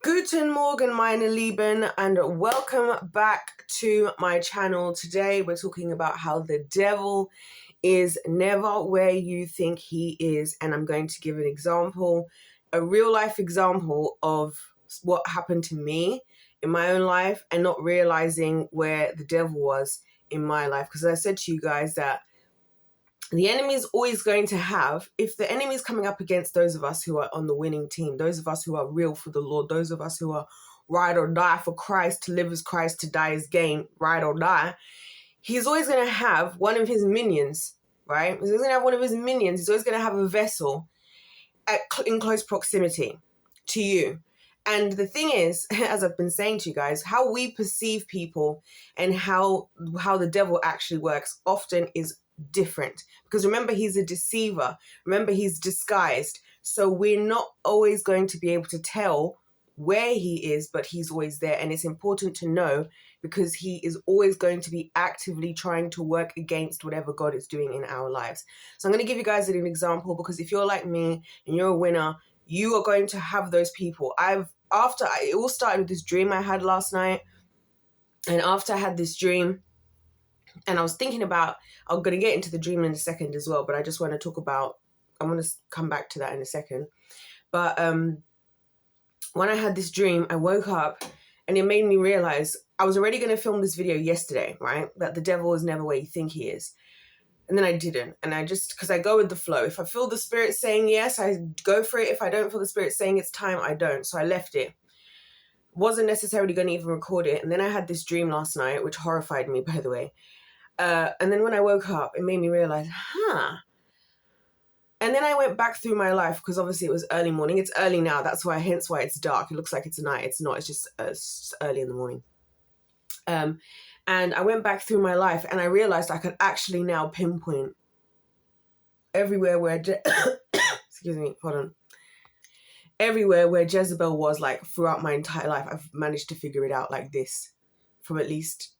Guten Morgen, meine Lieben, and welcome back to my channel. Today we're talking about how the devil is never where you think he is, and I'm going to give an example, a real life example of what happened to me in my own life and not realizing where the devil was in my life. Because I said to you guys that the enemy is always going to have, if the enemy is coming up against those of us who are on the winning team, those of us who are real for the Lord, those of us who are ride or die for Christ, to live as Christ, to die as gain, ride or die, he's always going to have one of his minions, right? He's always going to have one of his minions. He's always going to have a vessel in close proximity to you. And the thing is, as I've been saying to you guys, how we perceive people and how the devil actually works often is different, because remember, he's a deceiver. Remember, he's disguised, so we're not always going to be able to tell where he is, but he's always there. And it's important to know, because he is always going to be actively trying to work against whatever God is doing in our lives. So I'm going to give you guys an example, because if you're like me and you're a winner, you are going to have those people. It all started with this dream I had last night. And after I had this dream, and I was thinking about, I'm going to get into the dream in a second as well, but I just want to talk about, I'm going to come back to that in a second. But when I had this dream, I woke up and it made me realize I was already going to film this video yesterday, right? That the devil is never where you think he is. And then I didn't. And because I go with the flow. If I feel the spirit saying yes, I go for it. If I don't feel the spirit saying it's time, I don't. So I left it. Wasn't necessarily going to even record it. And then I had this dream last night, which horrified me, by the way. And then when I woke up, it made me realize, And then I went back through my life, because obviously it was early morning. It's early now. Hence why it's dark. It looks like it's night. It's not. It's just early in the morning. And I went back through my life and I realized I could actually now pinpoint everywhere where, excuse me, hold on. Everywhere where Jezebel was, like, throughout my entire life. I've managed to figure it out like this from at least,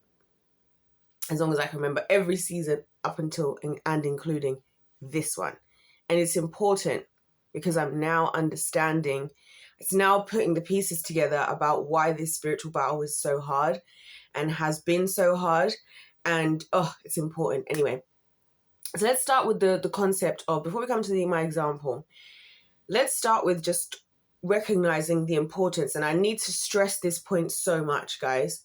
as long as I can remember, every season up until and including this one. And it's important because I'm now understanding, it's now putting the pieces together about why this spiritual battle is so hard and has been so hard. And it's important. Anyway, so let's start with the concept of, before we come to my example, let's start with just recognizing the importance. And I need to stress this point so much, guys.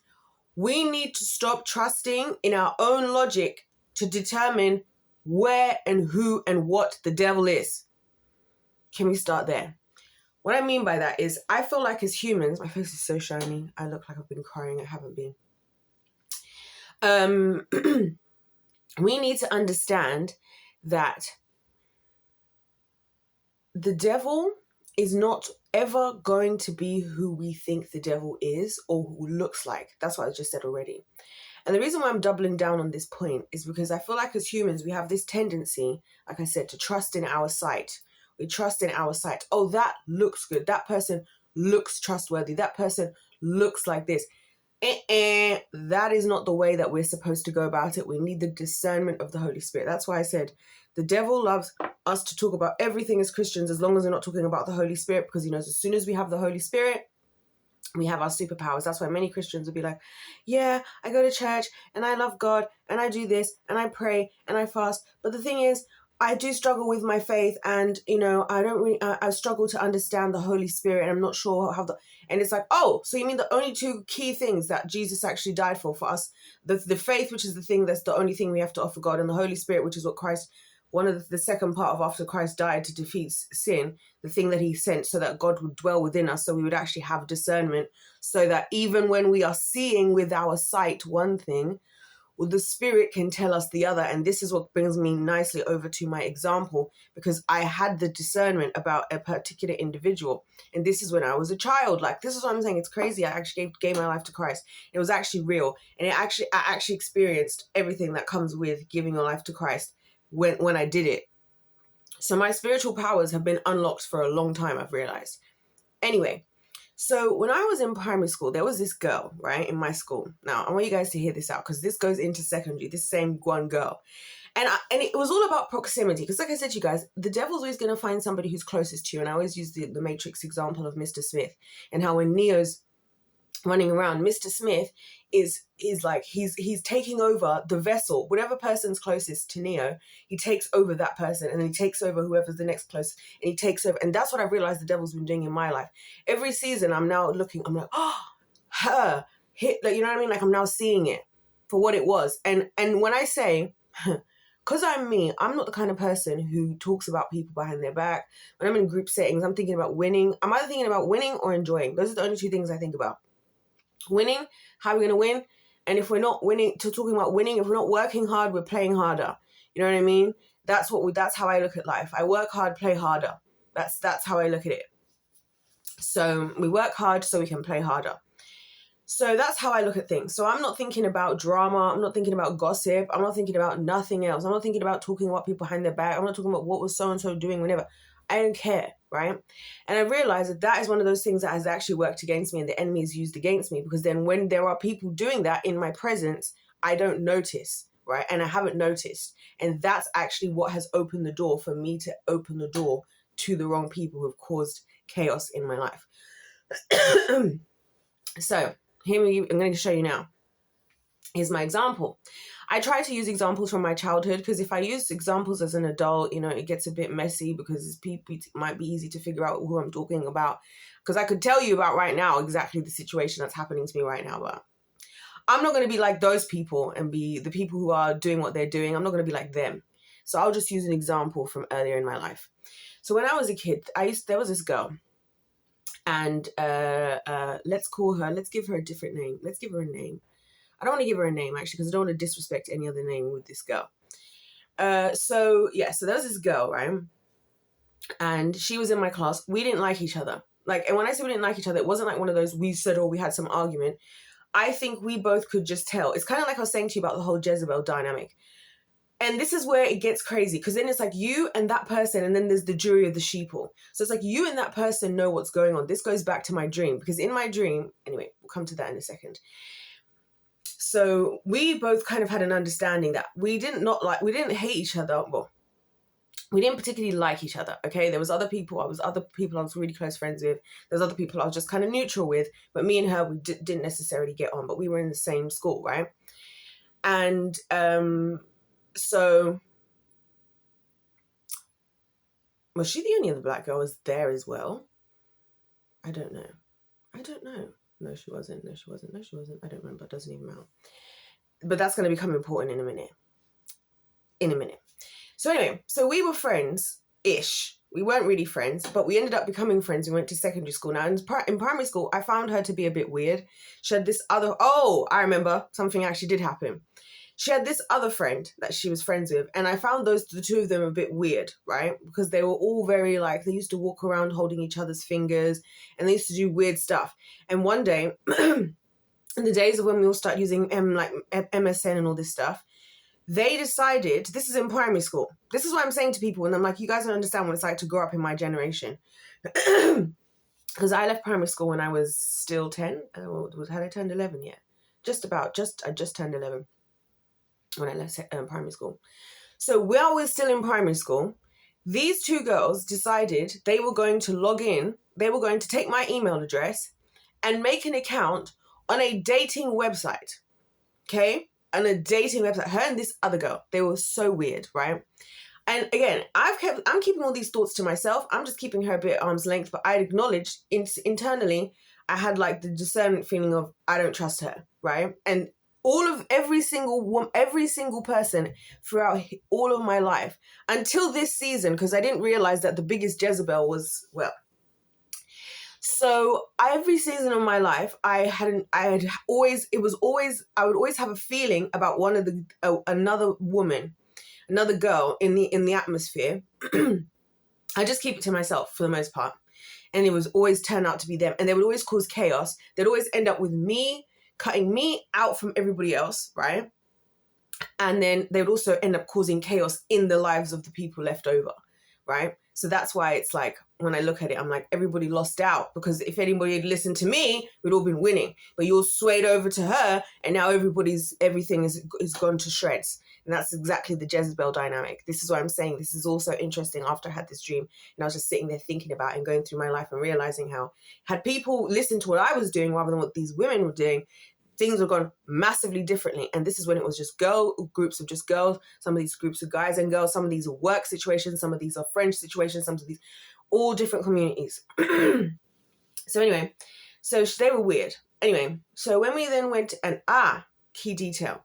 We need to stop trusting in our own logic to determine where and who and what the devil is. Can we start there? What I mean by that is, I feel like as humans, my face is so shiny. I look like I've been crying. I haven't been. We need to understand that the devil is not ever going to be who we think the devil is or who looks like. That's what I just said already. And the reason why I'm doubling down on this point is because I feel like as humans, we have this tendency, like I said, to trust in our sight. We trust in our sight. Oh, that looks good. That person looks trustworthy. That person looks like this. That is not the way that we're supposed to go about it. We need the discernment of the Holy Spirit. That's why I said the devil loves us to talk about everything as Christians, as long as we're not talking about the Holy Spirit, because he knows as soon as we have the Holy Spirit, we have our superpowers. That's why many Christians will be like, yeah, I go to church and I love God and I do this and I pray and I fast. But the thing is, I do struggle with my faith, and, I struggle to understand the Holy Spirit, and I'm not sure how and it's like, oh, so you mean the only two key things that Jesus actually died for us, the faith, which is the thing that's the only thing we have to offer God, and the Holy Spirit, which is what Christ, one of the second part of after Christ died to defeat sin, the thing that he sent so that God would dwell within us, so we would actually have discernment, so that even when we are seeing with our sight one thing, well, the Spirit can tell us the other. And this is what brings me nicely over to my example, because I had the discernment about a particular individual. And this is when I was a child. Like, this is what I'm saying. It's crazy. I actually gave my life to Christ. It was actually real. And I actually experienced everything that comes with giving your life to Christ when I did it. So my spiritual powers have been unlocked for a long time, I've realized. Anyway, so when I was in primary school, there was this girl, right, in my school. Now, I want you guys to hear this out, because this goes into secondary, this same one girl. And it was all about proximity, because like I said to you guys, the devil's always going to find somebody who's closest to you. And I always use the Matrix example of Mr. Smith, and how when Neo's running around, Mr. Smith is like he's taking over the vessel. Whatever person's closest to Neo, he takes over that person, and then he takes over whoever's the next closest, and he takes over. And that's what I've realized the devil's been doing in my life. Every season I'm now looking, I'm like, oh, her hit, like, you know what I mean? Like, I'm now seeing it for what it was. And when I say because I'm me, I'm not the kind of person who talks about people behind their back. When I'm in group settings, I'm thinking about winning. I'm either thinking about winning or enjoying. Those are the only two things I think about. Winning, how are we going to win? And if we're not winning, talking about winning, if we're not working hard, we're playing harder. You know what I mean? That's how I look at life. I work hard, play harder. That's how I look at it. So we work hard so we can play harder. So that's how I look at things. So I'm not thinking about drama. I'm not thinking about gossip. I'm not thinking about nothing else. I'm not thinking about talking about people behind their back. I'm not talking about what was so-and-so doing whenever. I don't care, right? And I realized that is one of those things that has actually worked against me, and the enemy is used against me, because then when there are people doing that in my presence, I don't notice, right? And I haven't noticed. And that's actually what has opened the door for me to open the door to the wrong people who have caused chaos in my life. So here I'm going to show you now. Here's my example. I try to use examples from my childhood, because if I use examples as an adult, it gets a bit messy, because it might be easy to figure out who I'm talking about. Because I could tell you about right now exactly the situation that's happening to me right now, but I'm not going to be like those people and be the people who are doing what they're doing. I'm not going to be like them. So I'll just use an example from earlier in my life. So when I was a kid, there was this girl, and let's give her a different name. Let's give her a name. I don't want to give her a name, actually, because I don't want to disrespect any other name with this girl. So there was this girl, right? And she was in my class. We didn't like each other. And when I say we didn't like each other, it wasn't like one of those we said or we had some argument. I think we both could just tell. It's kind of like I was saying to you about the whole Jezebel dynamic. And this is where it gets crazy, because then it's like you and that person, and then there's the jury of the sheeple. So it's like you and that person know what's going on. This goes back to my dream, because in my dream, anyway, we'll come to that in a second. So we both kind of had an understanding that we didn't hate each other. Well, we didn't particularly like each other, okay? There was other people I was really close friends with. There's other people I was just kind of neutral with. But me and her, we didn't necessarily get on, but we were in the same school, right? And so was she the only other black girl was there as well? I don't know. No, she wasn't. I don't remember. It doesn't even matter. But that's going to become important in a minute. So anyway, so we were friends-ish. We weren't really friends, but we ended up becoming friends. We went to secondary school. Now, in primary school, I found her to be a bit weird. She had this other... Oh, I remember. Something actually did happen. She had this other friend that she was friends with, and I found the two of them a bit weird, right? Because they were all very they used to walk around holding each other's fingers, and they used to do weird stuff. And one day, in the days of when we all start using MSN and all this stuff, they decided, this is in primary school. This is what I'm saying to people, and I'm like, you guys don't understand what it's like to grow up in my generation. Because I left primary school when I was still 10. Had I turned 11 yet? I just turned 11. When I left primary school. So while we're still in primary school, these two girls decided they were going to log in. They were going to take my email address and make an account on a dating website. Okay? On a dating website. Her and this other girl. They were so weird, right? And again, I'm keeping all these thoughts to myself. I'm just keeping her a bit at arm's length, but I acknowledged internally, I had the discernment feeling of, I don't trust her, right? And every single person throughout all of my life until this season, because I didn't realize that the biggest Jezebel was, so every season of my life, I would always have a feeling about another woman, another girl in the atmosphere. I just keep it to myself for the most part. And it was always turn out to be them. And they would always cause chaos. They'd always end up with me, cutting me out from everybody else, right? And then they would also end up causing chaos in the lives of the people left over, right? So that's why it's like, when I look at it, I'm like, everybody lost out, because if anybody had listened to me, we'd all been winning. But you all swayed over to her, and now everything is gone to shreds. And that's exactly the Jezebel dynamic. This is why I'm saying this is also interesting. After I had this dream, and I was just sitting there thinking about it and going through my life and realizing how, had people listened to what I was doing rather than what these women were doing, things have gone massively differently. And this is when it was just groups of just girls, some of these groups of guys and girls, some of these are work situations, some of these are friend situations, some of these, all different communities. So anyway, so they were weird. Anyway, so when we then went and key detail.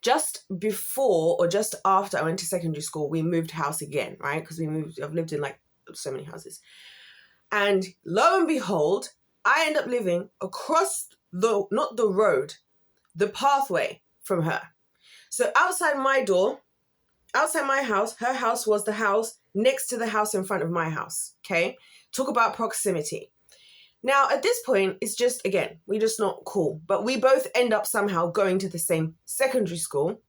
Just before or just after I went to secondary school, we moved house again, right? Because I've lived in like so many houses. And lo and behold, I end up living across not the road, the pathway from her. So outside my door, outside my house, her house was the house next to the house in front of my house. Okay. Talk about proximity. Now, at this point, it's just, again, we're just not cool. But we both end up somehow going to the same secondary school.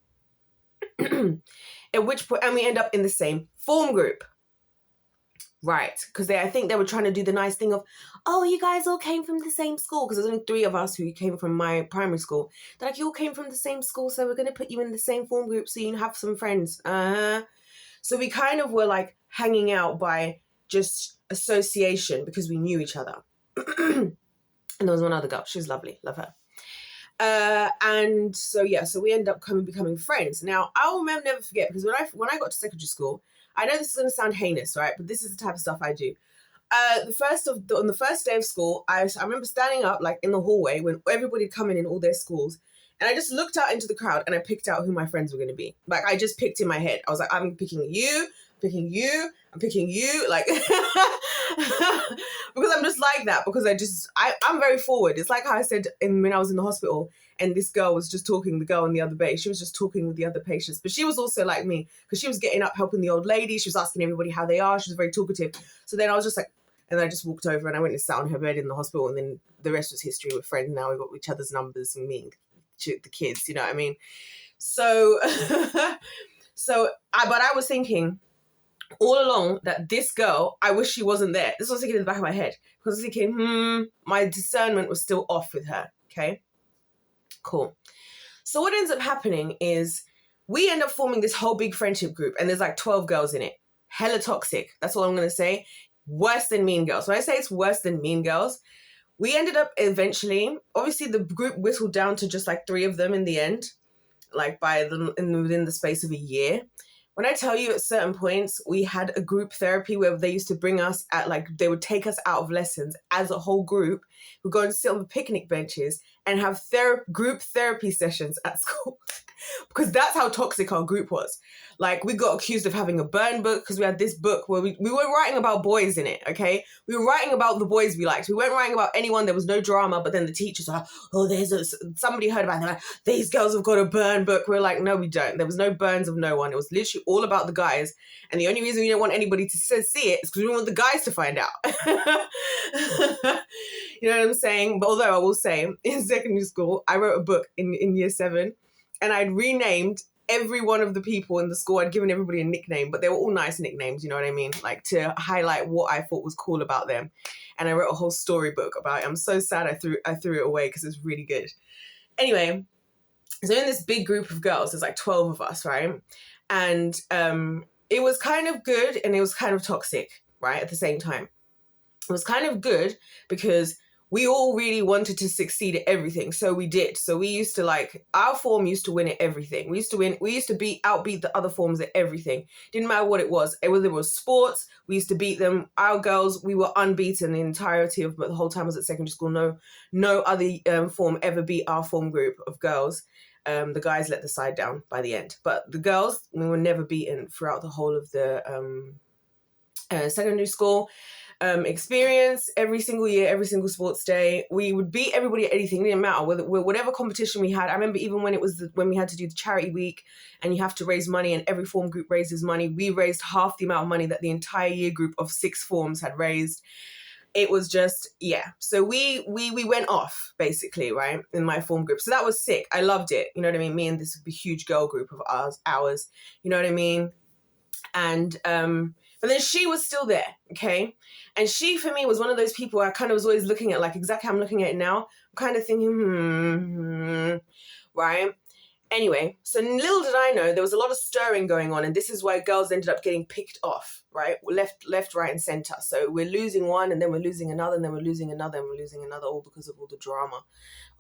At which point, and we end up in the same form group. Right, because I think they were trying to do the nice thing of, oh, you guys all came from the same school, because there's only 3 of us who came from my primary school. They're like, you all came from the same school, so we're going to put you in the same form group so you can have some friends. So we kind of were like hanging out by just association because we knew each other. And there was one other girl. She was lovely. Love her. And so, yeah, so we end up becoming friends. Now, I will never forget, because when I got to secondary school, I know this is going to sound heinous, right? But this is the type of stuff I do. On the first day of school, I remember standing up like in the hallway when everybody had come in all their schools. And I just looked out into the crowd and I picked out who my friends were going to be. Like, I just picked in my head. I was like, I'm picking you, I'm picking you. Like, because I'm just like that. Because I'm very forward. It's like how I said when I was in the hospital and this girl was just talking, the girl on the other bay, she was just talking with the other patients. But she was also like me, because she was getting up, helping the old lady. She was asking everybody how they are. She was very talkative. So then I was just like, and I just walked over and I went and sat on her bed in the hospital. And then the rest was history. We're friends now. We got each other's numbers and me and the kids, you know what I mean? So, but I was thinking all along that this girl, I wish she wasn't there. This was thinking in the back of my head. Because I was thinking, my discernment was still off with her. Okay, cool. So what ends up happening is we end up forming this whole big friendship group, and there's like 12 girls in it. Hella toxic. That's all I'm going to say. Worse than Mean Girls. When I say it's worse than Mean Girls, we ended up eventually, obviously the group whittled down to just like 3 of them in the end, like within the space of a year. When I tell you at certain points, we had a group therapy where they used to bring us they would take us out of lessons as a whole group. We'd go and sit on the picnic benches and have group therapy sessions at school. Because that's how toxic our group was. Like, we got accused of having a burn book because we had this book where we were writing about boys in it, okay? We were writing about the boys we liked. We weren't writing about anyone. There was no drama, but then the teachers were like, oh, somebody heard about it. Like, these girls have got a burn book. We're like, no, we don't. There was no burns of no one. It was literally all about the guys. And the only reason we didn't want anybody to see it is because we didn't want the guys to find out. You know what I'm saying? But although I will say, in secondary school, I wrote a book in year 7, and I'd renamed every one of the people in the school. I'd given everybody a nickname, but they were all nice nicknames, you know what I mean? Like, to highlight what I thought was cool about them. And I wrote a whole storybook about it. I'm so sad I threw it away because it's really good. Anyway, so in this big group of girls, there's like 12 of us, right? And it was kind of good and it was kind of toxic, right? At the same time. It was kind of good because we all really wanted to succeed at everything. So we did. So we used to our form used to win at everything. We used to outbeat the other forms at everything. Didn't matter what it was. Whether it was sports, we used to beat them. Our girls, we were unbeaten the entirety of the whole time I was at secondary school. No other form ever beat our form group of girls. The guys let the side down by the end. But the girls, we were never beaten throughout the whole of the secondary school. Experience every single year, every single sports day. We would beat everybody at anything. It didn't matter whatever competition we had. I remember even when we had to do the charity week and you have to raise money and every form group raises money. We raised half the amount of money that the entire year group of 6 forms had raised. It was just, yeah. So we went off basically, right, in my form group. So that was sick. I loved it. You know what I mean? Me and this huge girl group of ours, you know what I mean? And, But then she was still there, okay? And she, for me, was one of those people I kind of was always looking at, like exactly how I'm looking at it now. I'm kind of thinking, right? Anyway, so little did I know there was a lot of stirring going on, and this is why girls ended up getting picked off, right? Left, right, and center. So we're losing one, and then we're losing another, and then we're losing another, and we're losing another, all because of all the drama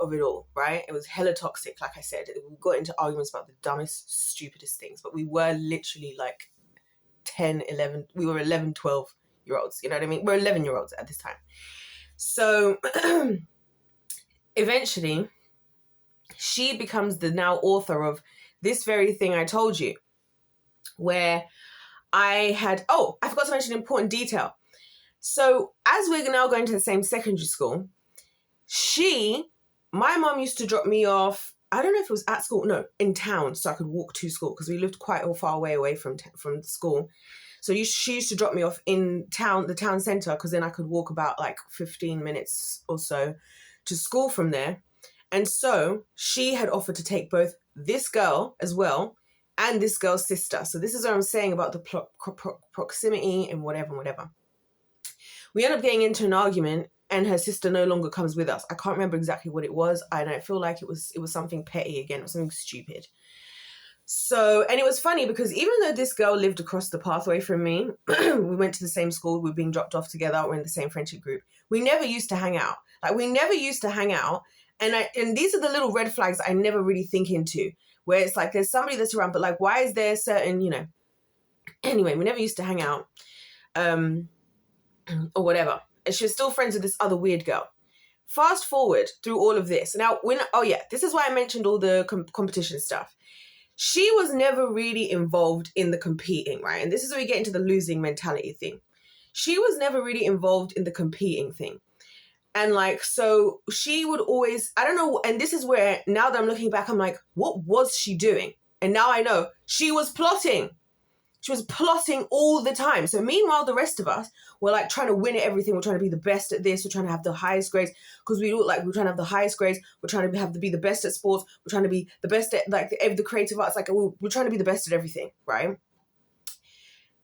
of it all, right? It was hella toxic, like I said. We got into arguments about the dumbest, stupidest things, but we were literally like 10, 11, we were 11, 12-year-olds, you know what I mean? We're 11-year-olds at this time. So eventually, she becomes the now author of this very thing I told you, where I forgot to mention an important detail. So as we're now going to the same secondary school, my mom used to drop me off, I don't know if it was at school, no, in town, so I could walk to school, because we lived quite a far away from the school. So she used to drop me off in town, the town centre, because then I could walk about like 15 minutes or so to school from there. And so she had offered to take both this girl as well and this girl's sister. So this is what I'm saying about the proximity and whatever. We end up getting into an argument, and her sister no longer comes with us. I can't remember exactly what it was. I don't feel like it was something petty again. It was something stupid. So, and it was funny because even though this girl lived across the pathway from me, we went to the same school, we were being dropped off together, we're in the same friendship group. We never used to hang out. And these are the little red flags I never really think into, where it's like there's somebody that's around, but like, why is there certain, anyway, we never used to hang out, or whatever. And she was still friends with this other weird girl. Fast forward through all of this. Now, this is why I mentioned all the competition stuff. She was never really involved in the competing, right? And this is where we get into the losing mentality thing. She was never really involved in the competing thing. And like, so she would always, I don't know, and this is where, now that I'm looking back, I'm like, what was she doing? And now I know, she was plotting. She was plotting all the time. So meanwhile, the rest of us were like trying to win at everything. We're trying to be the best at this. We're trying to have the highest grades, because we're trying to have the highest grades. We're trying to be the best at sports. We're trying to be the best at like the creative arts. Like we're trying to be the best at everything, right?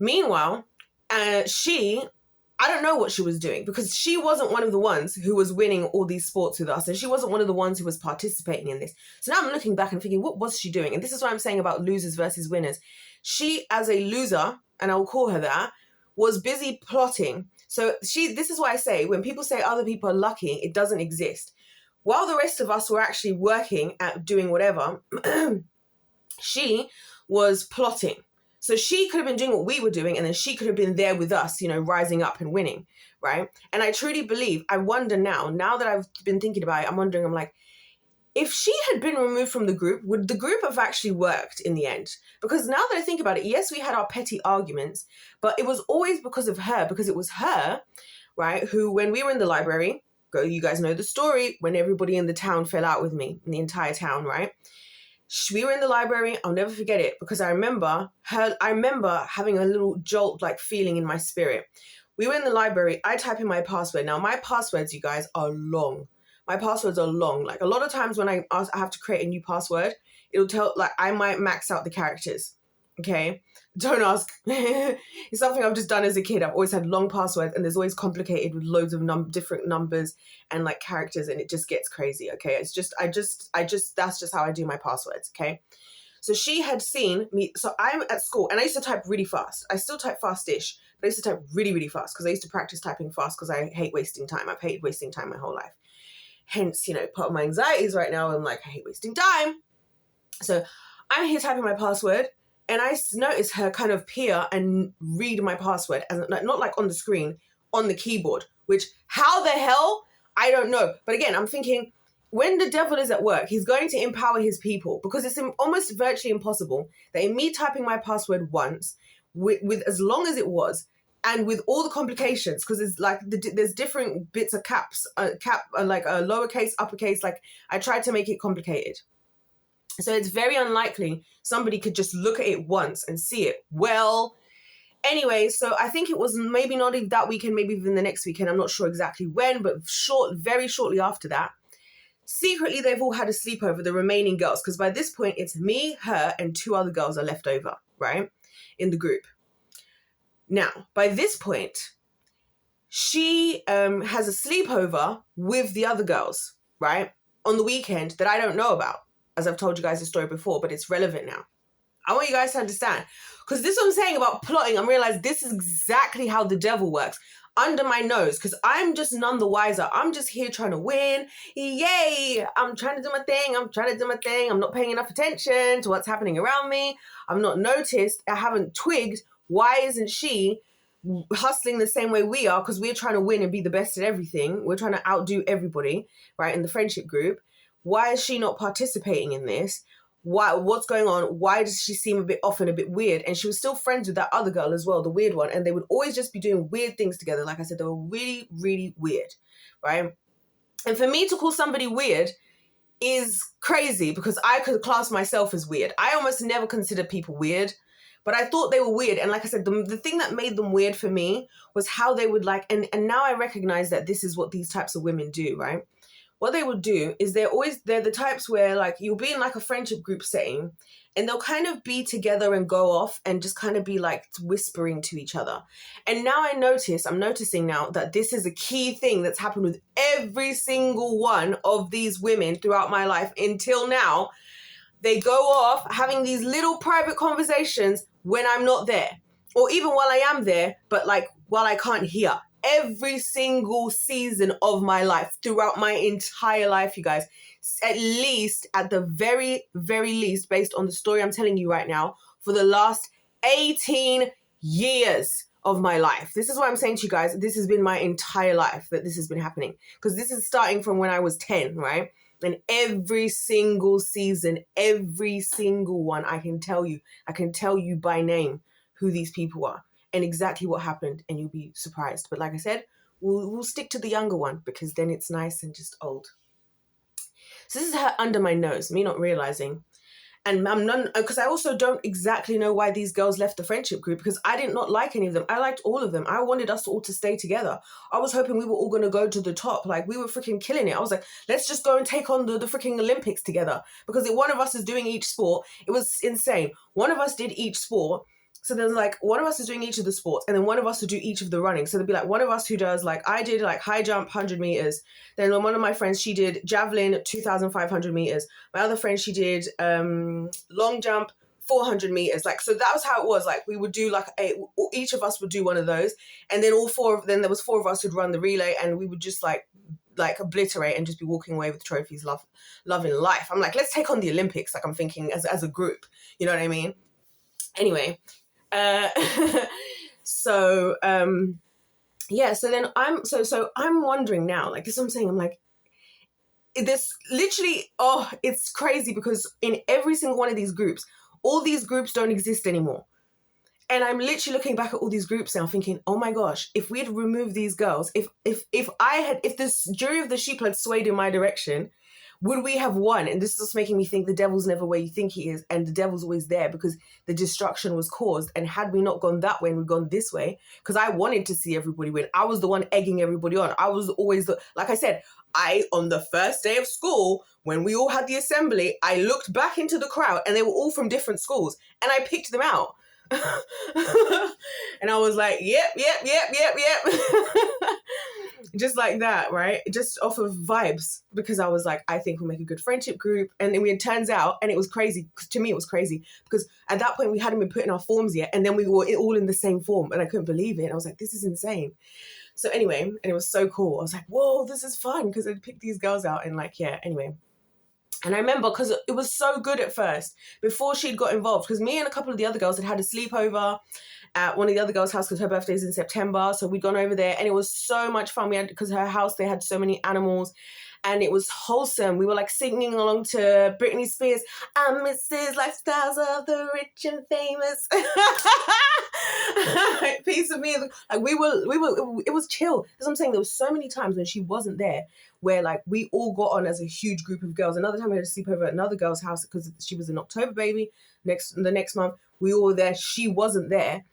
Meanwhile, I don't know what she was doing, because she wasn't one of the ones who was winning all these sports with us, and she wasn't one of the ones who was participating in this. So now I'm looking back and thinking, what was she doing? And this is what I'm saying about losers versus winners. She, as a loser, and I'll call her that, was busy plotting. So this is why I say, when people say other people are lucky, it doesn't exist. While the rest of us were actually working at doing whatever, she was plotting. So she could have been doing what we were doing, and then she could have been there with us, rising up and winning, right? And I truly believe, I wonder now that I've been thinking about it, I'm wondering, I'm like, if she had been removed from the group, would the group have actually worked in the end? Because now that I think about it, yes, we had our petty arguments, but it was always because of her, because it was her, right, who, when we were in the library, you guys know the story, when everybody in the town fell out with me, in the entire town, right? We were in the library. I'll never forget it, because I remember having a little jolt like feeling in my spirit. We were in the library. I type in my password. Now my passwords, you guys, are long. My passwords are long. Like a lot of times when I have to create a new password, it'll tell, like, I might max out the characters. Okay. Don't ask. It's something I've just done as a kid. I've always had long passwords, and there's always complicated with loads of different numbers and like characters, and it just gets crazy. Okay. It's just, that's just how I do my passwords. Okay. So she had seen me. So I'm at school, and I used to type really fast. I still type fast-ish, but I used to type really, really fast, because I used to practice typing fast, because I hate wasting time. I've hated wasting time my whole life. Hence, part of my anxieties right now, I'm like, I hate wasting time. So I'm here typing my password, and I notice her kind of peer and read my password, as not like on the screen, on the keyboard, which, how the hell? I don't know. But again, I'm thinking, when the devil is at work, he's going to empower his people, because it's almost virtually impossible that in me typing my password once, with as long as it was, and with all the complications, because it's like there's different bits of caps, like a lowercase, uppercase. Like I tried to make it complicated, so it's very unlikely somebody could just look at it once and see it. Well, anyway, so I think it was maybe not even that weekend, maybe even the next weekend. I'm not sure exactly when, but very shortly after that, secretly they've all had a sleepover, the remaining girls, because by this point it's me, her, and two other girls are left over, right, in the group. Now, by this point, she has a sleepover with the other girls, right? On the weekend that I don't know about, as I've told you guys the story before, but it's relevant now. I want you guys to understand, because this is what I'm saying about plotting. I realized this is exactly how the devil works. Under my nose, because I'm just none the wiser. I'm just here trying to win. Yay! I'm trying to do my thing. I'm not paying enough attention to what's happening around me. I've not noticed. I haven't twigged. Why isn't she hustling the same way we are? Because we're trying to win and be the best at everything. We're trying to outdo everybody, right, in the friendship group. Why is she not participating in this? What's going on? Why does she seem a bit off and a bit weird? And she was still friends with that other girl as well, the weird one. And they would always just be doing weird things together. Like I said, they were really, really weird, right? And for me to call somebody weird is crazy, because I could class myself as weird. I almost never consider people weird, but I thought they were weird. And like I said, the thing that made them weird for me was how they would and now I recognize that this is what these types of women do, right? What they would do is they're the types where, like, you'll be in like a friendship group setting and they'll kind of be together and go off and just kind of be like whispering to each other. And now I'm noticing now that this is a key thing that's happened with every single one of these women throughout my life until now. They go off having these little private conversations when I'm not there, or even while I am there, but like while I can't hear. Every single season of my life, throughout my entire life, you guys, at the very, very least, based on the story I'm telling you right now, for the last 18 years of my life. This is what I'm saying to you guys. This has been my entire life that this has been happening, because this is starting from when I was 10, right? And every single season, every single one, I can tell you by name who these people are and exactly what happened, and you'll be surprised. But like I said, we'll stick to the younger one, because then it's nice and just old. So this is her under my nose, me not realizing. And I'm not, because I also don't exactly know why these girls left the friendship group, because I did not like any of them. I liked all of them. I wanted us all to stay together. I was hoping we were all going to go to the top. Like, we were freaking killing it. I was like, let's just go and take on the freaking Olympics together, because one of us is doing each sport. It was insane. One of us did each sport. So there's like, one of us is doing each of the sports, and then one of us would do each of the running. So there'd be like one of us who does, like, I did like high jump, 100 meters. Then one of my friends, she did javelin, 2,500 meters. My other friend, she did long jump, 400 meters. Like, so that was how it was. Like, we would do like each of us would do one of those. And then then there was 4 of us who'd run the relay, and we would just like obliterate and just be walking away with trophies, loving life. I'm like, let's take on the Olympics. Like, I'm thinking as a group, you know what I mean? Anyway. So then I'm wondering now, like, this is what I'm saying, I'm like, this literally, it's crazy, because in every single one of these groups, all these groups don't exist anymore. And I'm literally looking back at all these groups now thinking, oh my gosh, if we had removed these girls, if this jury of the sheep had swayed in my direction, would we have won? And this is just making me think the devil's never where you think he is, and the devil's always there, because the destruction was caused. And had we not gone that way and we'd gone this way, because I wanted to see everybody win. I was the one egging everybody on. I was always like I said, on the first day of school, when we all had the assembly, I looked back into the crowd and they were all from different schools, and I picked them out. And I was like, yep. Just like that, right? Just off of vibes, because I was like, I think we'll make a good friendship group. And then it turns out, and it was crazy, to me it was crazy, because at that point we hadn't been putting our forms yet, and then we were all in the same form, and I couldn't believe it. I was like, this is insane. So anyway, and it was so cool. I was like, whoa, this is fun, because I'd pick these girls out, and like, yeah, anyway. And I remember, because it was so good at first, before she'd got involved, because me and a couple of the other girls had a sleepover at one of the other girls' house, because her birthday's in September. So we'd gone over there, and it was so much fun. Because her house, they had so many animals, and it was wholesome. We were like singing along to Britney Spears, "I miss these lifestyles of the rich and famous." Piece of me, like we were. It was chill. That's what I'm saying. There was so many times when she wasn't there, where like we all got on as a huge group of girls. Another time we had to sleep over at another girl's house, because she was an October baby. The next month we all were there. She wasn't there.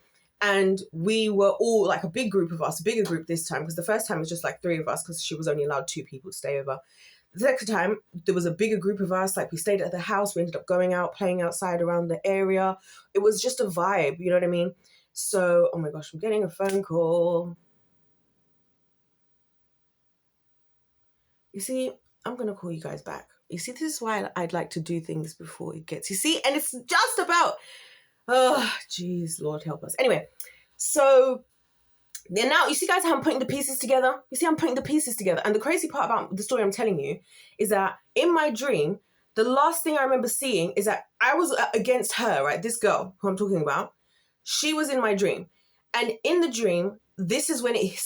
And we were all like a big group of us, bigger group this time, because the first time it was just like 3 of us, because she was only allowed 2 people to stay over. The second time, there was a bigger group of us. Like, we stayed at the house. We ended up going out, playing outside around the area. It was just a vibe, you know what I mean? So, oh my gosh, I'm getting a phone call. You see, I'm going to call you guys back. You see, this is why I'd like to do things before it gets, you see, and it's just about, oh, geez, Lord help us. Anyway, so then now, you see guys, how I'm putting the pieces together? You see, I'm putting the pieces together. And the crazy part about the story I'm telling you is that in my dream, the last thing I remember seeing is that I was against her, right? This girl who I'm talking about, she was in my dream. And in the dream, this is when it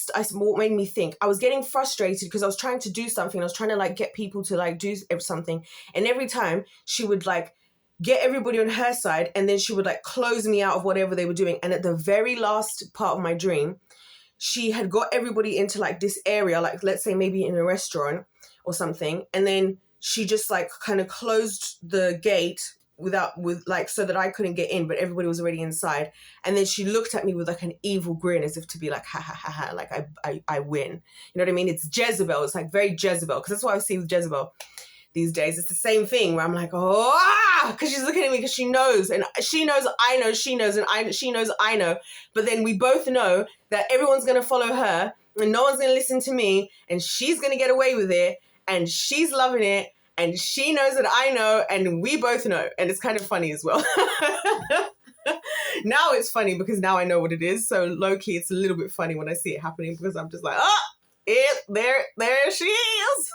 made me think. I was getting frustrated because I was trying to do something. I was trying to like get people to like do something. And every time she would like get everybody on her side, and then she would like close me out of whatever they were doing. And at the very last part of my dream, she had got everybody into like this area, like let's say maybe in a restaurant or something. And then she just like kind of closed the gate so that I couldn't get in, but everybody was already inside. And then she looked at me with like an evil grin as if to be like, ha ha ha ha, like I win. You know what I mean? It's Jezebel. It's like very Jezebel. Because that's what I see with Jezebel these days. It's the same thing where I'm like, because she's looking at me because she knows, and she knows, I know, she knows, and she knows, I know. But then we both know that everyone's going to follow her and no one's going to listen to me, and she's going to get away with it, and she's loving it, and she knows that I know, and we both know. And it's kind of funny as well. Now it's funny because now I know what it is. So low-key, it's a little bit funny when I see it happening because I'm just like, there she is.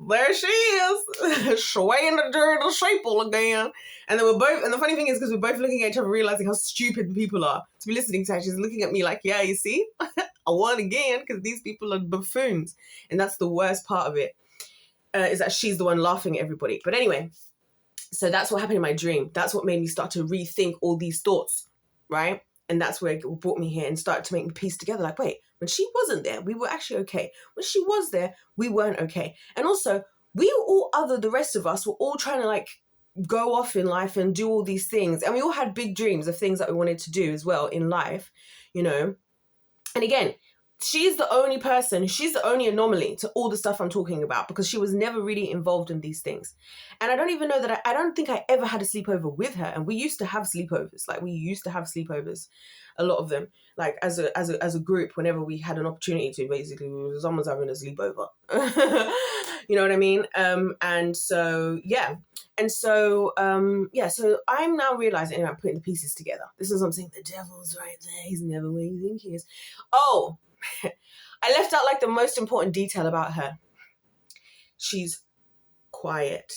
There she is. Swaying the dirty sheeple again. And then and the funny thing is because we're both looking at each other realizing how stupid people are to be listening to her. She's looking at me like, yeah, you see? I won again because these people are buffoons. And that's the worst part of it, is that she's the one laughing at everybody. But anyway, so that's what happened in my dream. That's what made me start to rethink all these thoughts, right? And that's where it brought me here and started to make me piece together. Like, wait, when she wasn't there, we were actually okay. When she was there, we weren't okay. And also, the rest of us were all trying to like go off in life and do all these things. And we all had big dreams of things that we wanted to do as well in life, you know? And again, she's the only anomaly to all the stuff I'm talking about because she was never really involved in these things. And I don't even know that I don't think I ever had a sleepover with her. And we used to have sleepovers. Like we used to have sleepovers, a lot of them, like as a group, whenever we had an opportunity to, basically someone's having a sleepover. You know what I mean? And so, yeah. And so, so I'm now realizing, anyway, I'm putting the pieces together. This is what I'm saying. The devil's right there. He's never where you think he is. Oh, I left out like the most important detail about her. She's quiet.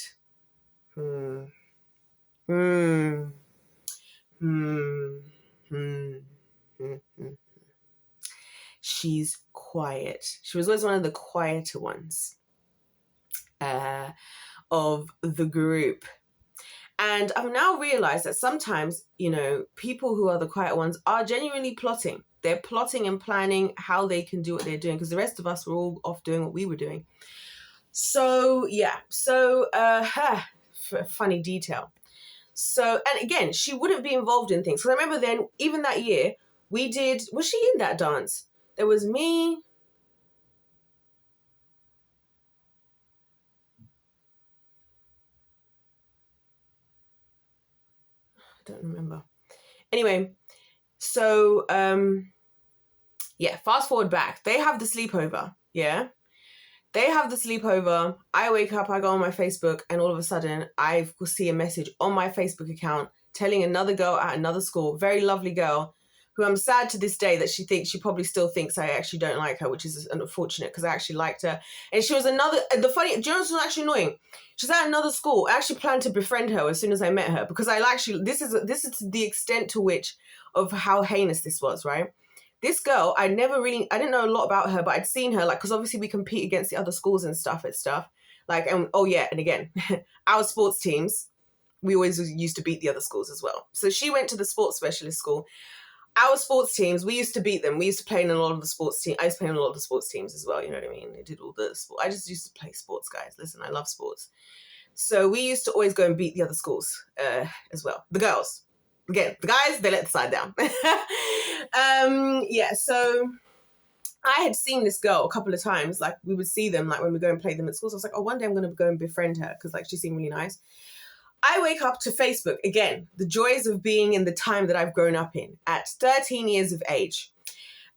She's quiet. She was always one of the quieter ones of the group. And I've now realized that sometimes, you know, people who are the quiet ones are genuinely plotting. They're plotting and planning how they can do what they're doing because the rest of us were all off doing what we were doing. So, yeah. So, funny detail. So, and again, she wouldn't be involved in things. Because I remember then, even that year, was she in that dance? There was me. I don't remember. Anyway, so, fast forward back. They have the sleepover, yeah? They have the sleepover. I wake up, I go on my Facebook, and all of a sudden, I see a message on my Facebook account telling another girl at another school, very lovely girl, who I'm sad to this day that she probably still thinks I actually don't like her, which is unfortunate because I actually liked her. And she was do you know what's actually annoying? She's at another school. I actually planned to befriend her as soon as I met her because this is the extent to which of how heinous this was, right? This girl, I didn't know a lot about her, but I'd seen her, like, because obviously we compete against the other schools and stuff. Like, and again, our sports teams, we always used to beat the other schools as well. So she went to the sports specialist school. Our sports teams, we used to beat them. We used to play in a lot of the sports teams. I used to play in a lot of the sports teams as well, you know what I mean? I did all the sport. I just used to play sports, guys. Listen, I love sports. So we used to always go and beat the other schools as well. The girls. Again, the guys, they let the side down. So I had seen this girl a couple of times. Like, we would see them, like, when we go and play them at school. So I was like, oh, one day I'm going to go and befriend her because, like, she seemed really nice. I wake up to Facebook, again, the joys of being in the time that I've grown up in at 13 years of age.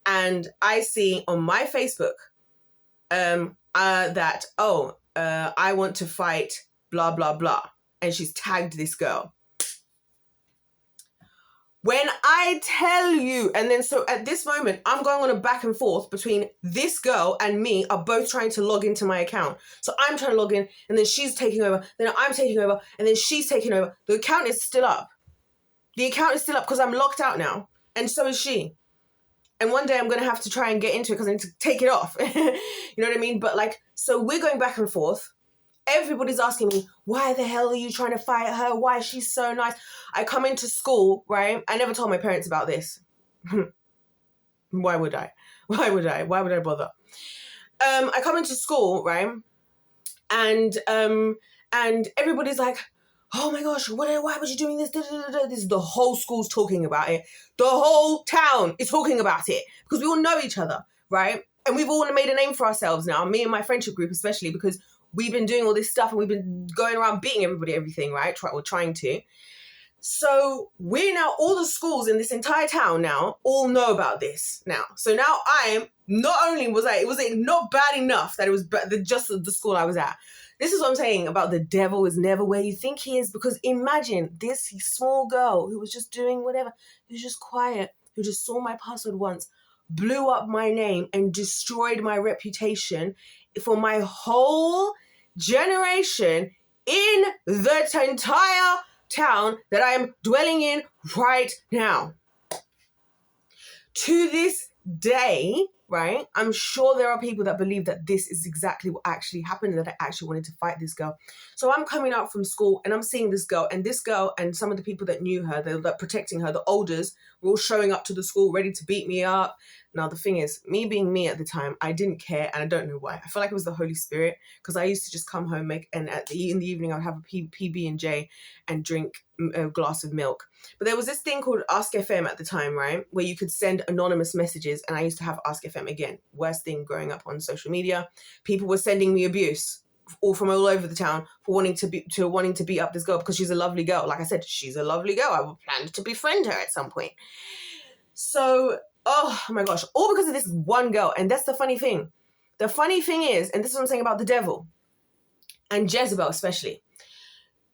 And I see on my Facebook that, I want to fight blah, blah, blah. And she's tagged this girl. When I tell you, and then so at this moment, I'm going on a back and forth between this girl and me are both trying to log into my account. So I'm trying to log in, and then she's taking over, then I'm taking over, and then she's taking over. The account is still up. The account is still up because I'm locked out now, and so is she. And one day I'm going to have to try and get into it because I need to take it off. You know what I mean? But like, so we're going back and forth. Everybody's asking me, why the hell are you trying to fight her? Why is she so nice? I come into school, right? I never told my parents about this. Why would I? Why would I bother? I come into school, right? And everybody's like, oh my gosh, why was you doing this? This is the whole school's talking about it. The whole town is talking about it because we all know each other, right? And we've all made a name for ourselves now, me and my friendship group especially, because we've been doing all this stuff and we've been going around beating everything, right? We're trying to. So we're now, all the schools in this entire town now all know about this now. So now was it not bad enough that it was just the school I was at. This is what I'm saying about the devil is never where you think he is, because imagine this small girl who was just doing whatever, who's just quiet, who just saw my password once, blew up my name and destroyed my reputation for my whole generation in the entire town that I am dwelling in right now. To this day, right, I'm sure there are people that believe that this is exactly what actually happened, that I actually wanted to fight this girl. So I'm coming out from school and I'm seeing this girl and some of the people that knew her, they were like protecting her, the elders were all showing up to the school ready to beat me up. Now, the thing is, me being me at the time, I didn't care, and I don't know why. I feel like it was the Holy Spirit, because I used to just come home, in the evening, I'd have a PB&J and drink a glass of milk. But there was this thing called Ask FM at the time, right, where you could send anonymous messages, and I used to have Ask FM again. Worst thing growing up on social media. People were sending me abuse, all from all over the town, for wanting to beat up this girl because she's a lovely girl. Like I said, she's a lovely girl. I planned to befriend her at some point. So, oh my gosh, all because of this one girl. And that's the funny thing. The funny thing is, and this is what I'm saying about the devil and Jezebel especially,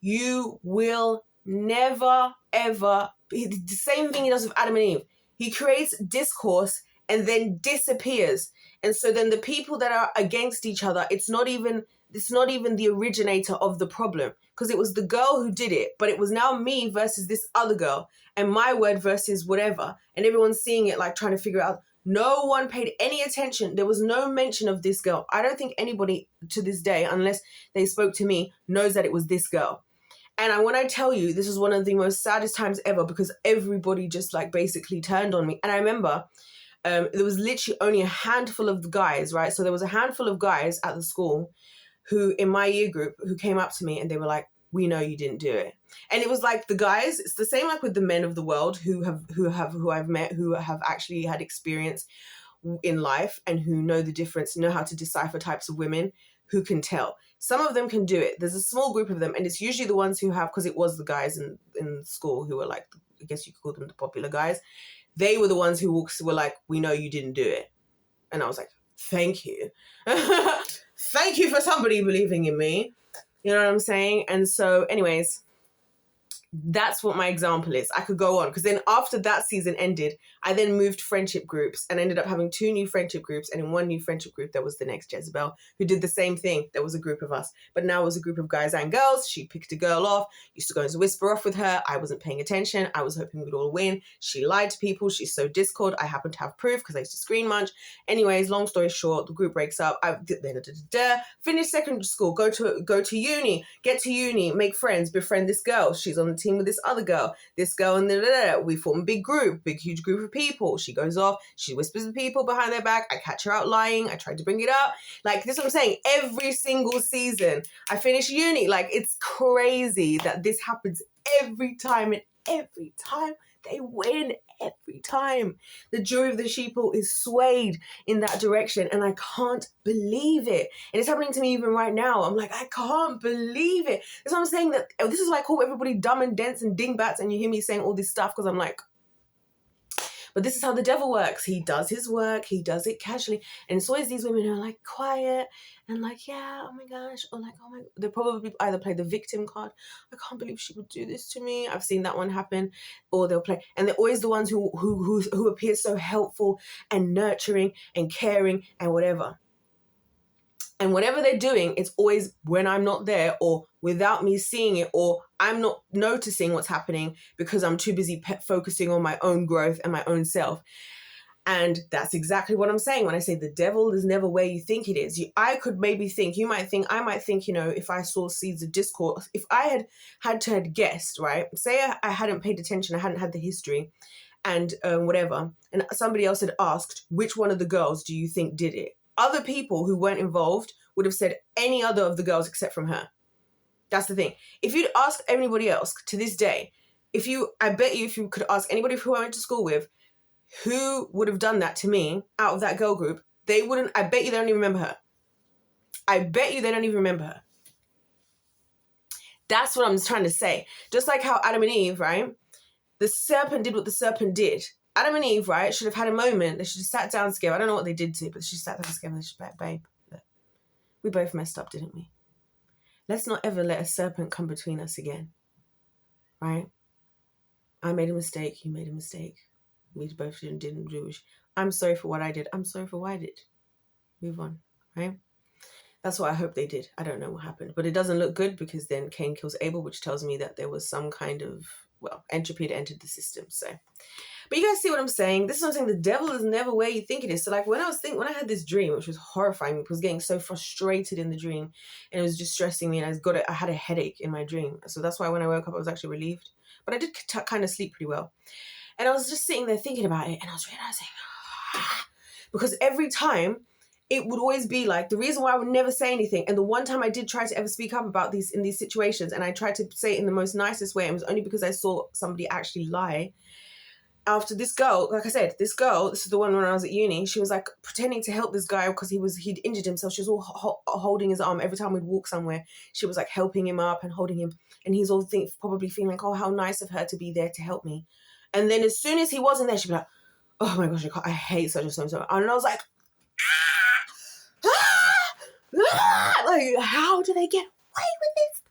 you will never, ever, the same thing he does with Adam and Eve. He creates discourse and then disappears. And so then the people that are against each other, it's not even the originator of the problem, because it was the girl who did it, but it was now me versus this other girl and my word versus whatever. And everyone's seeing it, like trying to figure it out. No one paid any attention. There was no mention of this girl. I don't think anybody to this day, unless they spoke to me, knows that it was this girl. And when I tell you, this is one of the most saddest times ever, because everybody just like basically turned on me. And I remember there was literally only a handful of the guys, right? So there was a handful of guys at the school who, in my year group, who came up to me and they were like, we know you didn't do it. And it was like the guys, it's the same like with the men of the world who I've met, who have actually had experience in life and who know the difference, know how to decipher types of women, who can tell. Some of them can do it. There's a small group of them, and it's usually the ones who have, because it was the guys in school who were like, I guess you could call them the popular guys. They were the ones who were like, we know you didn't do it. And I was like, thank you. Thank you for somebody believing in me. You know what I'm saying? And so anyways, that's what my example is. I could go on, because then after that season ended, I then moved friendship groups and ended up having 2 new friendship groups. And in one new friendship group, there was the next Jezebel, who did the same thing. There was a group of us, but now it was a group of guys and girls. She picked a girl off, used to go and whisper off with her. I wasn't paying attention. I was hoping we'd all win. She lied to people. She's so Discord. I happen to have proof because I used to screen munch. Anyways, long story short, the group breaks up. Finish secondary school, go to uni, get to uni, make friends, befriend this girl. She's on the team with this other girl, and we form a big huge group of people. She goes off, she whispers to people behind their back. I catch her out lying. I tried to bring it up. Like, this is what I'm saying. Every single season, I finish uni. Like, it's crazy that this happens every time, and every time they win every time. The jury of the sheeple is swayed in that direction, and I can't believe it. And it's happening to me even right now. I'm like, I can't believe it. That's what I'm saying, that this is why I call everybody dumb and dense and dingbats, and you hear me saying all this stuff because I'm like, but this is how the devil works. He does his work. He does it casually. And it's always these women who are like quiet and like, yeah, oh my gosh. Or like, oh my, they probably either play the victim card. I can't believe she would do this to me. I've seen that one happen. Or they'll play, and they're always the ones who appear so helpful and nurturing and caring and whatever. And whatever they're doing, it's always when I'm not there or without me seeing it, or I'm not noticing what's happening because I'm too busy focusing on my own growth and my own self. And that's exactly what I'm saying when I say the devil is never where you think it is. I could maybe think, I might think, if I saw seeds of discord, if I had guessed, right? Say I hadn't paid attention, I hadn't had the history and whatever, and somebody else had asked, which one of the girls do you think did it? Other people who weren't involved would have said any other of the girls except from her. That's the thing. If you'd ask anybody else to this day, I bet you if you could ask anybody who I went to school with, who would have done that to me out of that girl group, they wouldn't, I bet you they don't even remember her. I bet you they don't even remember her. That's what I'm trying to say. Just like how Adam and Eve, right? The serpent did what the serpent did. Adam and Eve, right, should have had a moment. They should have sat down together. I don't know what they did to, but she sat down together and she said, babe, we both messed up, didn't we? Let's not ever let a serpent come between us again, right? I made a mistake. You made a mistake. We both didn't do it. I'm sorry for what I did. I'm sorry for what I did. Move on, right? That's what I hope they did. I don't know what happened, but it doesn't look good because then Cain kills Abel, which tells me that there was some kind of, entropy that entered the system. So, but you guys see what I'm saying? This is what I'm saying. The devil is never where you think it is. So like when I had this dream, which was horrifying, I was getting so frustrated in the dream and it was just stressing me, and I had a headache in my dream. So that's why when I woke up, I was actually relieved, but I did kind of sleep pretty well. And I was just sitting there thinking about it, and I was realizing, because every time it would always be like, the reason why I would never say anything, and the one time I did try to ever speak up about these in these situations, and I tried to say it in the most nicest way, it was only because I saw somebody actually lie. After this girl, like I said, this is the one when I was at uni, she was like pretending to help this guy because he'd injured himself. She was all holding his arm. Every time we'd walk somewhere, she was like helping him up and holding him. And he's all probably feeling like, oh, how nice of her to be there to help me. And then as soon as he wasn't there, she'd be like, oh my gosh, I hate such and so and so. And I was like, like, how do they get away with this?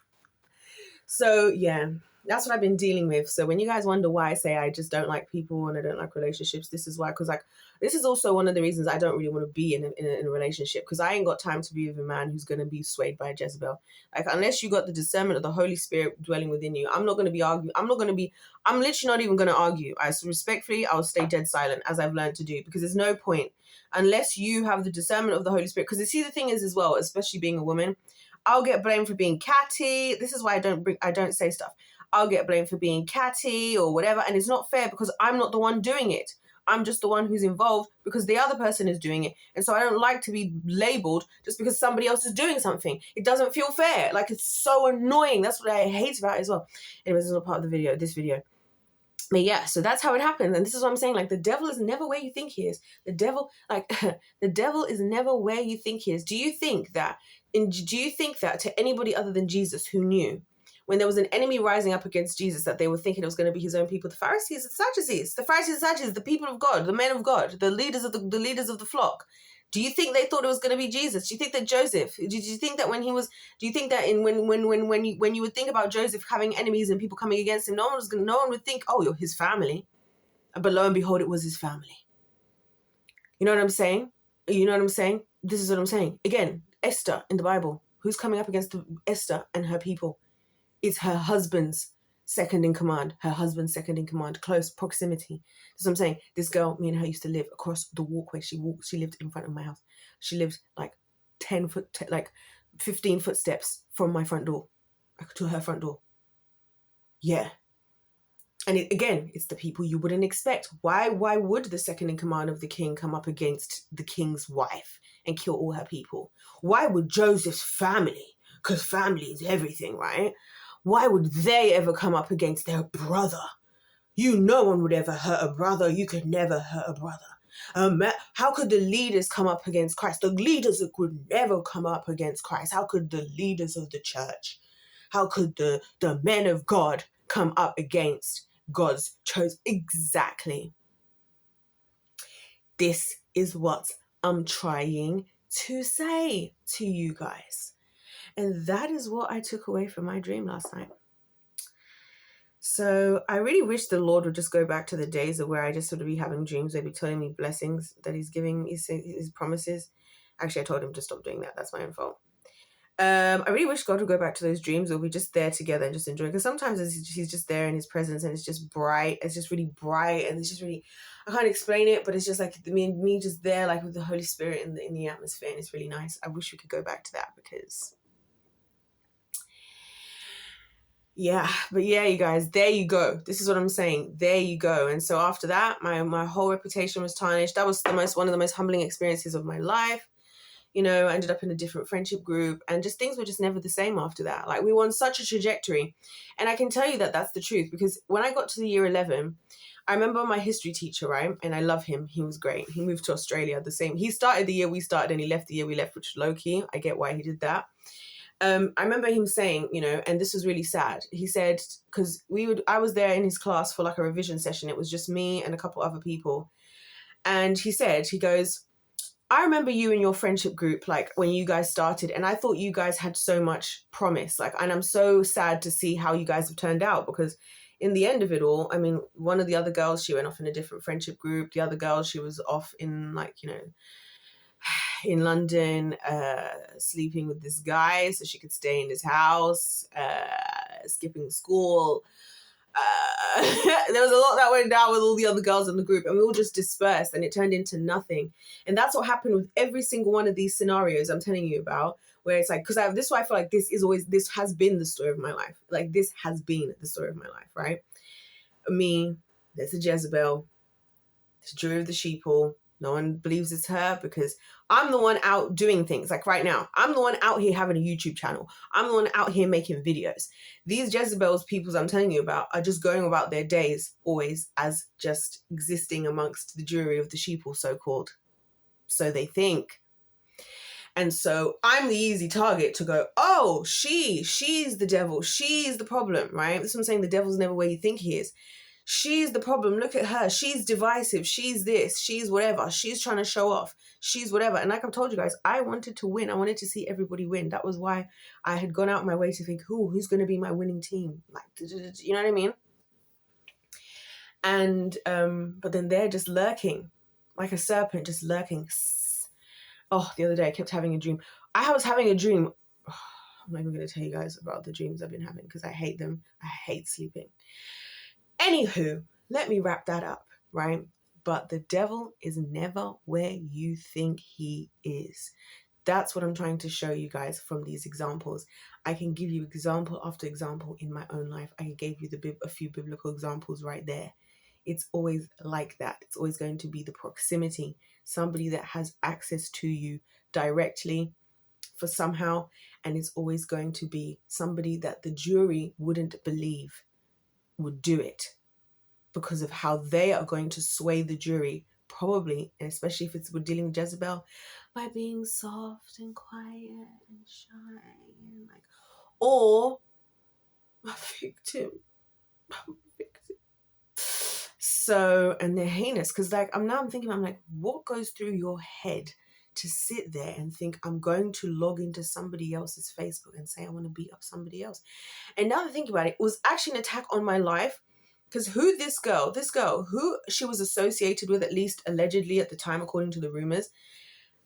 So yeah, that's what I've been dealing with. So when you guys wonder why I say I just don't like people and I don't like relationships, this is why. Because like, this is also one of the reasons I don't really want to be in a relationship, because I ain't got time to be with a man who's going to be swayed by Jezebel. Like, unless you got the discernment of the Holy Spirit dwelling within you, I'm not going to be arguing. I'm literally not even going to argue. Respectfully, I'll stay dead silent, as I've learned to do, because there's no point unless you have the discernment of the Holy Spirit. Because you see, the thing is as well, especially being a woman, I'll get blamed for being catty. This is why I don't say stuff. I'll get blamed for being catty or whatever. And it's not fair because I'm not the one doing it. I'm just the one who's involved because the other person is doing it. And so I don't like to be labeled just because somebody else is doing something. It doesn't feel fair. Like, it's so annoying. That's what I hate about it as well. Anyways, this is not part of this video. But yeah, so that's how it happens. And this is what I'm saying. Like, the devil is never where you think he is. The devil is never where you think he is. Do you think that to anybody other than Jesus who knew, when there was an enemy rising up against Jesus, that they were thinking it was going to be his own people, the Pharisees and Sadducees, the people of God, the men of God, the leaders of the flock? Do you think they thought it was going to be Jesus? Do you think that Joseph? Do you think that when you would think about Joseph having enemies and people coming against him, no one would think, oh, you're his family, but lo and behold, it was his family. You know what I'm saying? This is what I'm saying. Again, Esther in the Bible, who's coming up against Esther and her people? It's her husband's second in command, close proximity. That's what I'm saying. This girl, me and her used to live across the walkway. She lived in front of my house. She lived like 15 footsteps from my front door to her front door. Yeah. And it's the people you wouldn't expect. Why would the second in command of the king come up against the king's wife and kill all her people? Why would Joseph's family, because family is everything, right? Why would they ever come up against their brother no one would ever hurt a brother. You could never hurt a brother. How could the leaders come up against Christ? The leaders could never come up against Christ. How could the leaders of the church, how could the men of God come up against God's chosen? Exactly. This is what I'm trying to say to you guys. And that is what I took away from my dream last night. So I really wish the Lord would just go back to the days of where I just sort of be having dreams. They'd be telling me blessings that he's giving me, his promises. Actually, I told him to stop doing that. That's my own fault. I really wish God would go back to those dreams where we just there together and just enjoy. Because sometimes he's just there in his presence and it's just bright. It's just really bright and it's just really, I can't explain it, but it's just like me just there, like with the Holy Spirit in the atmosphere, and it's really nice. I wish we could go back to that because. Yeah, but yeah, you guys, there you go. This is what I'm saying. There you go. And so after that, my whole reputation was tarnished. That was one of the most humbling experiences of my life. You know, I ended up in a different friendship group and just things were just never the same after that. Like we were on such a trajectory. And I can tell you that that's the truth because when I got to the year 11, I remember my history teacher, right? And I love him. He was great. He moved to Australia he started the year we started and he left the year we left, which is low key. I get why he did that. I remember him saying, you know, and this was really sad. He said, because I was there in his class for like a revision session. It was just me and a couple other people. And he goes, I remember you and your friendship group, like when you guys started, and I thought you guys had so much promise. Like, and I'm so sad to see how you guys have turned out because in the end of it all, I mean, one of the other girls, she went off in a different friendship group. The other girl, she was off in like, you know, in London, sleeping with this guy so she could stay in his house, skipping school. There was a lot that went down with all the other girls in the group and we all just dispersed and it turned into nothing. And that's what happened with every single one of these scenarios I'm telling you about, where it's like, because this is why I feel like this has been the story of my life. Like this has been the story of my life, right? Me, there's a Jezebel, there's Jury of the Sheeple. No one believes it's her because I'm the one out doing things. Like right now, I'm the one out here having a YouTube channel. I'm the one out here making videos. These Jezebels, people I'm telling you about, are just going about their days always as just existing amongst the jury of the sheeple, so-called. So they think. And so I'm the easy target to go, oh, she's the devil. She's the problem, right? That's what I'm saying. The devil's never where you think he is. She's the problem. Look at her. She's divisive. She's this. She's whatever. She's trying to show off. She's whatever. And like I've told you guys, I wanted to win. I wanted to see everybody win. That was why I had gone out my way to think, who's going to be my winning team? Like, you know what I mean? And, but then they're just lurking like a serpent, just lurking. Oh, the other day I kept having a dream. I was having a dream. Oh, I'm not even going to tell you guys about the dreams I've been having because I hate them. I hate sleeping. Anywho, let me wrap that up, right? But the devil is never where you think he is. That's what I'm trying to show you guys from these examples. I can give you example after example in my own life. I gave you a few biblical examples right there. It's always like that. It's always going to be the proximity, somebody that has access to you directly for somehow, and it's always going to be somebody that the jury wouldn't believe would do it because of how they are going to sway the jury, probably, and especially if we're dealing with Jezebel, by being soft and quiet and shy and like, or a victim. So, and they're heinous because like I'm thinking, I'm like, what goes through your head to sit there and think I'm going to log into somebody else's Facebook and say I want to beat up somebody else? And now that I think about it was actually an attack on my life. Because this girl, who she was associated with, at least allegedly at the time, according to the rumors,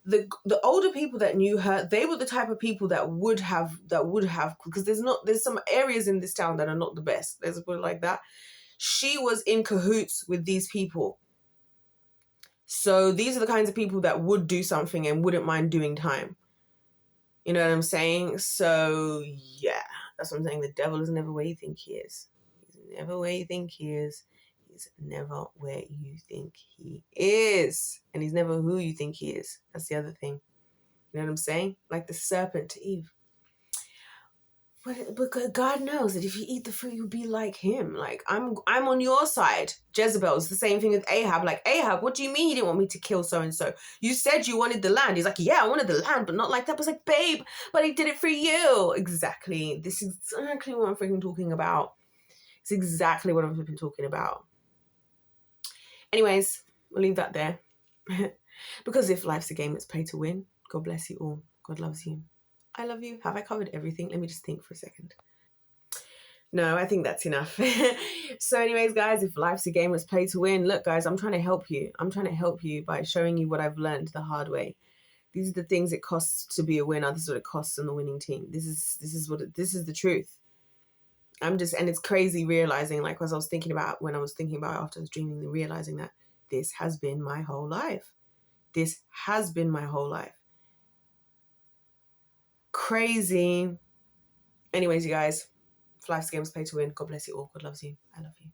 the older people that knew her, they were the type of people that would have, because there's some areas in this town that are not the best. Let's put it like that. She was in cahoots with these people. So these are the kinds of people that would do something and wouldn't mind doing time. You know what I'm saying? So yeah, that's what I'm saying. The devil is never where you think he is. Never where you think he is. He's never where you think he is. And he's never who you think he is. That's the other thing. You know what I'm saying? Like the serpent to Eve. But because God knows that if you eat the fruit, you'll be like him. Like, I'm on your side. Jezebel is the same thing with Ahab. Like, Ahab, what do you mean you didn't want me to kill so-and-so? You said you wanted the land. He's like, yeah, I wanted the land, but not like that. I was like, babe, but he did it for you. Exactly. This is exactly what I'm freaking talking about. It's exactly what I'm freaking talking about. Anyways, we'll leave that there. Because if life's a game, it's pay to win. God bless you all. God loves you. I love you. Have I covered everything? Let me just think for a second. No, I think that's enough. So anyways, guys, if life's a game, it's play to win. Look, guys, I'm trying to help you. I'm trying to help you by showing you what I've learned the hard way. These are the things it costs to be a winner. This is what it costs on the winning team. This is the truth. And it's crazy realizing, like, as I was thinking about when I was thinking about after I was dreaming, realizing that this has been my whole life. This has been my whole life. Crazy. Anyways, you guys, if life's a game, it's play to win. God bless you all. God loves you. I love you.